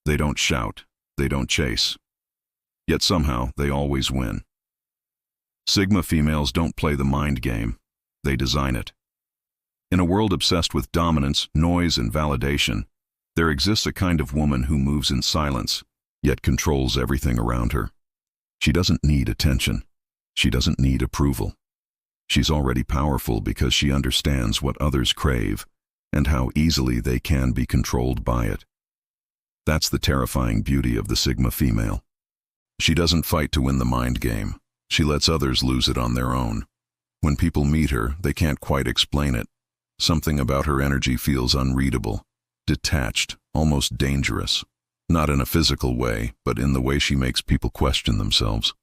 They don't shout. They don't chase. Yet somehow, they always win. Sigma females don't play the mind game. They design it. In a world obsessed with dominance, noise, and validation, there exists a kind of woman who moves in silence, yet controls everything around her. She doesn't need attention. She doesn't need approval. She's already powerful because she understands what others crave and how easily they can be controlled by it. That's the terrifying beauty of the Sigma female. She doesn't fight to win the mind game. She lets others lose it on their own. When people meet her, they can't quite explain it. Something about her energy feels unreadable, detached, almost dangerous. Not in a physical way, but in the way she makes people question themselves.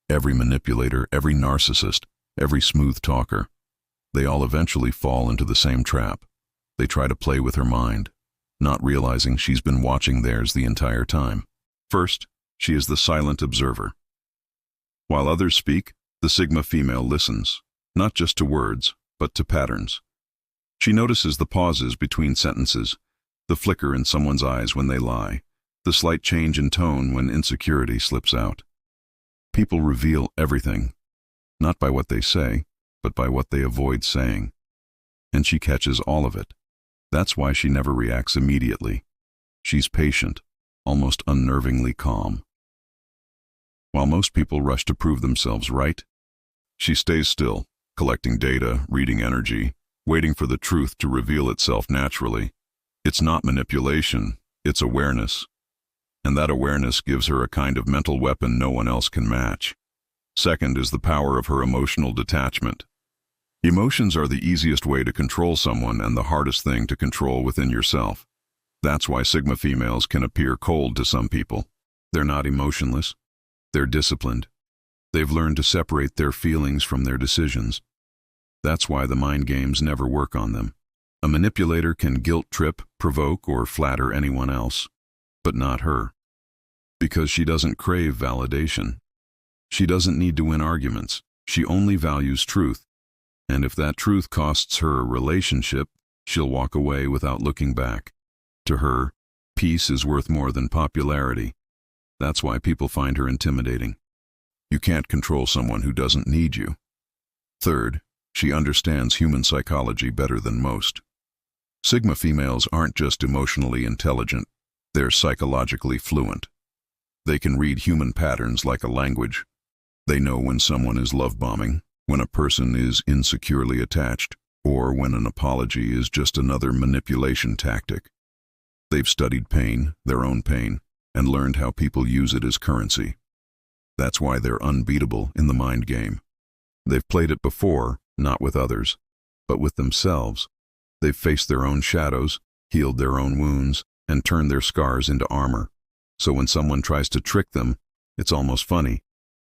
Every manipulator, every narcissist, every smooth talker, they all eventually fall into the same trap. They try to play with her mind, not realizing she's been watching theirs the entire time. First, she is the silent observer. While others speak, the Sigma female listens, not just to words, but to patterns. She notices the pauses between sentences, the flicker in someone's eyes when they lie, the slight change in tone when insecurity slips out. People reveal everything, not by what they say, but by what they avoid saying. And she catches all of it. That's why she never reacts immediately. She's patient, almost unnervingly calm. While most people rush to prove themselves right, she stays still, collecting data, reading energy, waiting for the truth to reveal itself naturally. It's not manipulation, it's awareness. And that awareness gives her a kind of mental weapon no one else can match. Second is the power of her emotional detachment. Emotions are the easiest way to control someone and the hardest thing to control within yourself. That's why Sigma females can appear cold to some people. They're not emotionless. They're disciplined. They've learned to separate their feelings from their decisions. That's why the mind games never work on them. A manipulator can guilt trip, provoke, or flatter anyone else, but not her. Because she doesn't crave validation. She doesn't need to win arguments. She only values truth. And if that truth costs her a relationship, she'll walk away without looking back. To her, peace is worth more than popularity. That's why people find her intimidating. You can't control someone who doesn't need you. Third, she understands human psychology better than most. Sigma females aren't just emotionally intelligent, they're psychologically fluent. They can read human patterns like a language. They know when someone is love-bombing, when a person is insecurely attached, or when an apology is just another manipulation tactic. They've studied pain, their own pain, and learned how people use it as currency. That's why they're unbeatable in the mind game. They've played it before, not with others, but with themselves. They've faced their own shadows, healed their own wounds, and turned their scars into armor. So when someone tries to trick them, it's almost funny,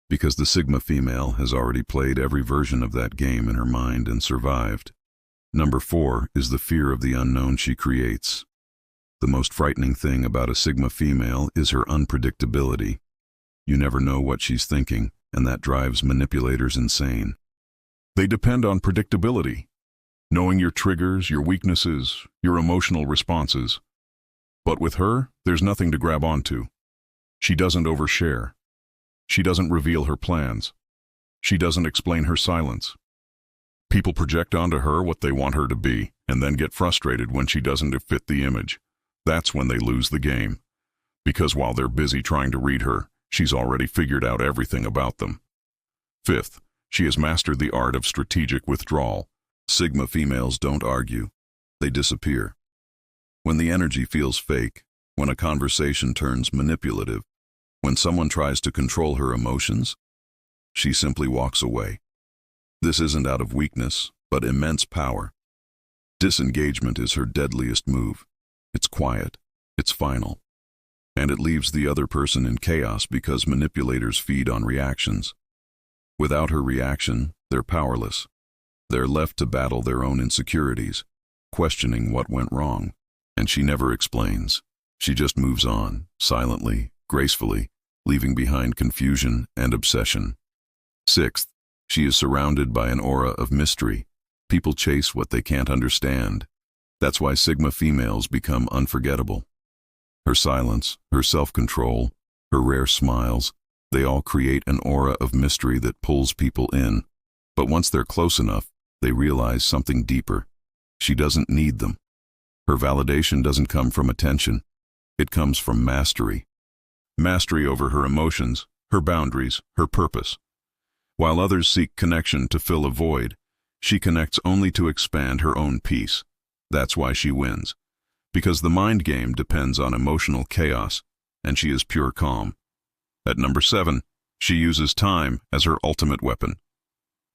because the Sigma female has already played every version of that game in her mind and survived. Number 4 is the fear of the unknown she creates. The most frightening thing about a Sigma female is her unpredictability. You never know what she's thinking, and that drives manipulators insane. They depend on predictability, knowing your triggers, your weaknesses, your emotional responses. But with her, there's nothing to grab onto. She doesn't overshare. She doesn't reveal her plans. She doesn't explain her silence. People project onto her what they want her to be, and then get frustrated when she doesn't fit the image. That's when they lose the game. Because while they're busy trying to read her, she's already figured out everything about them. Fifth, she has mastered the art of strategic withdrawal. Sigma females don't argue. They disappear. When the energy feels fake, when a conversation turns manipulative, when someone tries to control her emotions, she simply walks away. This isn't out of weakness, but immense power. Disengagement is her deadliest move. It's quiet, it's final, and it leaves the other person in chaos because manipulators feed on reactions. Without her reaction, they're powerless. They're left to battle their own insecurities, questioning what went wrong. And she never explains. She just moves on, silently, gracefully, leaving behind confusion and obsession. Sixth, she is surrounded by an aura of mystery. People chase what they can't understand. That's why Sigma females become unforgettable. Her silence, her self-control, her rare smiles, they all create an aura of mystery that pulls people in. But once they're close enough, they realize something deeper. She doesn't need them. Her validation doesn't come from attention. It comes from mastery. Mastery over her emotions, her boundaries, her purpose. While others seek connection to fill a void, she connects only to expand her own peace. That's why she wins. Because the mind game depends on emotional chaos, and she is pure calm. At number 7, she uses time as her ultimate weapon.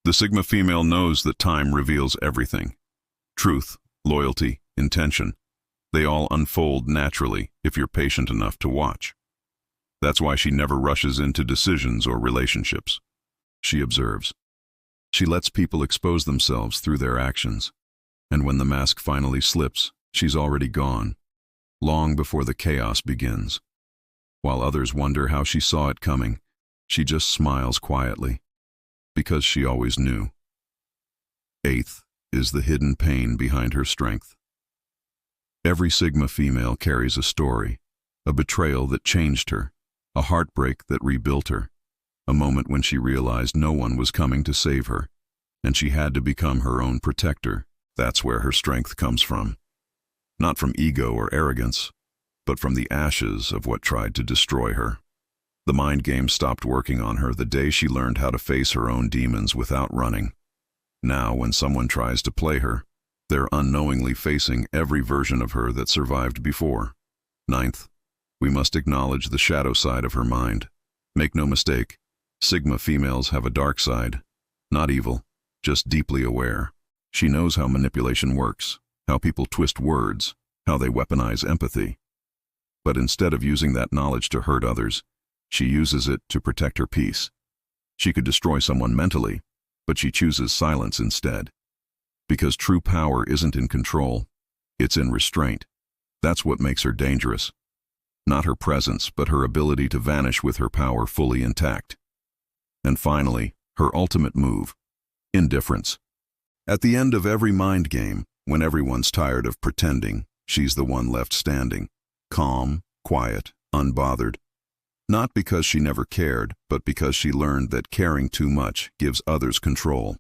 The Sigma female knows that time reveals everything. Truth, loyalty, intention. They all unfold naturally if you're patient enough to watch. That's why she never rushes into decisions or relationships. She observes. She lets people expose themselves through their actions. And when the mask finally slips, she's already gone, long before the chaos begins. While others wonder how she saw it coming, she just smiles quietly, because she always knew. 8th is the hidden pain behind her strength. Every Sigma female carries a story, a betrayal that changed her, a heartbreak that rebuilt her, a moment when she realized no one was coming to save her, and she had to become her own protector. That's where her strength comes from. Not from ego or arrogance, but from the ashes of what tried to destroy her. The mind game stopped working on her the day she learned how to face her own demons without running. Now, when someone tries to play her, they're unknowingly facing every version of her that survived before. 9th, we must acknowledge the shadow side of her mind. Make no mistake, Sigma females have a dark side. Not evil, just deeply aware. She knows how manipulation works, how people twist words, how they weaponize empathy. But instead of using that knowledge to hurt others, she uses it to protect her peace. She could destroy someone mentally, but she chooses silence instead. Because true power isn't in control, it's in restraint. That's what makes her dangerous. Not her presence, but her ability to vanish with her power fully intact. And finally, her ultimate move, indifference. At the end of every mind game, when everyone's tired of pretending, she's the one left standing, calm, quiet, unbothered. Not because she never cared, but because she learned that caring too much gives others control.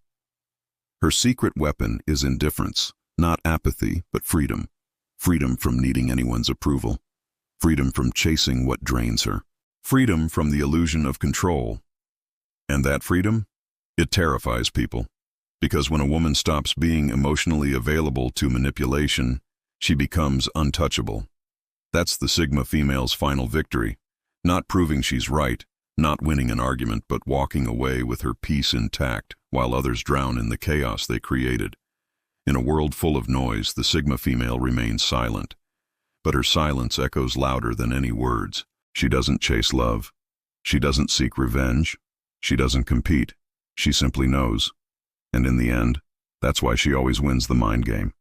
Her secret weapon is indifference, not apathy, but freedom. Freedom from needing anyone's approval. Freedom from chasing what drains her. Freedom from the illusion of control. And that freedom? It terrifies people. Because when a woman stops being emotionally available to manipulation, she becomes untouchable. That's the Sigma female's final victory. Not proving she's right, not winning an argument, but walking away with her peace intact while others drown in the chaos they created. In a world full of noise, the Sigma female remains silent. But her silence echoes louder than any words. She doesn't chase love. She doesn't seek revenge. She doesn't compete. She simply knows. And in the end, that's why she always wins the mind game.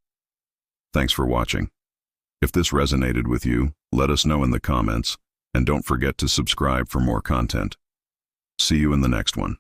Thanks for watching. If this resonated with you, let us know in the comments, and don't forget to subscribe for more content. See you in the next one.